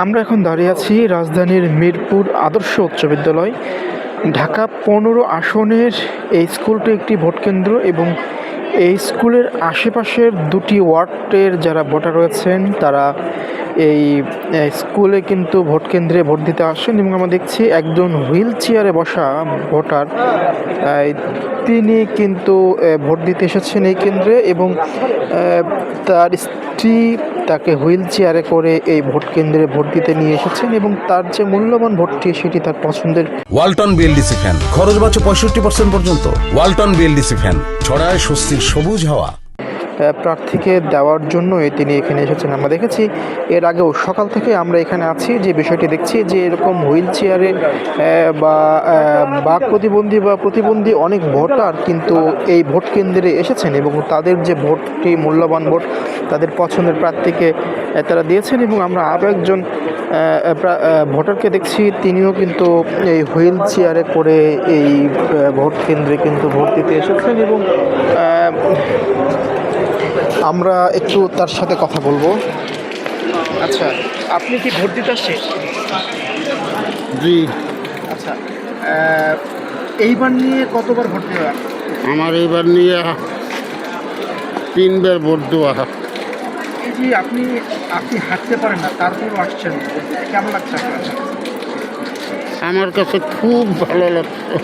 আমরা এখন দাঁড়িয়ে আছি রাজধানীর মিরপুর আদর্শ উচ্চ বিদ্যালয়। ঢাকা ১৫ আসনের এই স্কুলটি একটি ভোটকেন্দ্র এবং এই স্কুলের আশেপাশের দুটি ওয়ার্ডের যারা ভোটার রয়েছেন তারা এই স্কুলে কিন্তু ভোট কেন্দ্রে ভোট দিতে আসেন এবং আমরা দেখছি একজন হুইল চেয়ারে বসা ভোটার তিনি কিন্তু ভোট দিতে এসেছেন এই কেন্দ্রে এবং তার স্ত্রী তাকে হুইল চেয়ারে করে এই ভোট কেন্দ্রে ভোট দিতে নিয়ে এসেছেন এবং তার যে মূল্যবান ভোটটি সেটি তার পছন্দের। ওয়ালটন বিএলডিসি ফ্যান খরচ বাঁচে 65% পর্যন্ত। ওয়ালটন বিএলডিসি ফ্যান ছড়ায় স্বস্তির সবুজ হাওয়া। প্রার্থীকে দেওয়ার জন্যই তিনি এখানে এসেছেন। আমরা দেখেছি এর আগেও সকাল থেকে আমরা এখানে আছি যে বিষয়টি দেখছি যে এরকম হুইল চেয়ারে বা বাক প্রতিবন্ধী বা প্রতিবন্ধী অনেক ভোটার কিন্তু এই ভোট কেন্দ্রে এসেছেন এবং তাদের যে ভোটটি মূল্যবান ভোট তাদের পছন্দের প্রার্থীকে তারা দিয়েছেন এবং আমরা আরও একজন ভোটারকে দেখছি তিনিও কিন্তু এই হুইল চেয়ারে করে এই ভোট কেন্দ্রে কিন্তু ভোট দিতে এসেছেন এবং আমরা একটু তার সাথে কথা বলবো। আচ্ছা, আপনি কি ভোট দিতে আসছেন? জি। আচ্ছা, এইবার নিয়ে কতবার ভোট দেওয়া? আমার এইবার নিয়ে 3বার ভোট দেওয়া। এই যে আপনি হাঁটতে পারেন না তারপরও আসছেন, কেমন লাগছে আপনার? আমার কাছে খুব ভালো লাগছে,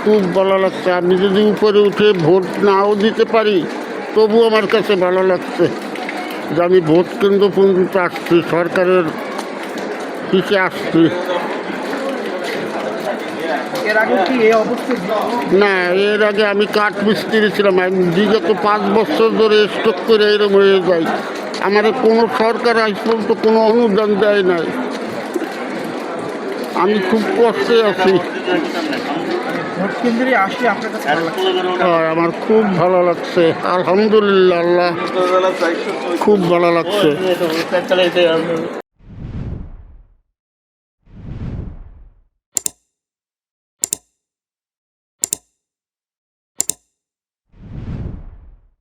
খুব ভালো লাগছে। আমি যদি উপরে উঠে ভোট নাও দিতে পারি তবু আমার কাছে ভালো লাগছে যে আমি ভোট কেন্দ্র পর্যন্ত আসছি, সরকারের পিছিয়ে আসছি। এর আগে কি এই অবস্থা? না, এর আগে আমি কাঠ মিস্ত্রি ছিলাম। আমি বিগত 5 বছর ধরে স্টক করে এরকম হয়ে যাই। আমার কোনো সরকার আজ পর্যন্ত কোনো অনুদান দেয় নাই। আমি খুব কষ্টে আছি। ভোট কেন্দ্রে আসলে আপনার কাছে ভালো লাগছে? আমার খুব ভালো লাগছে, আলহামদুলিল্লাহ, আল্লাহ খুব ভালো লাগছে।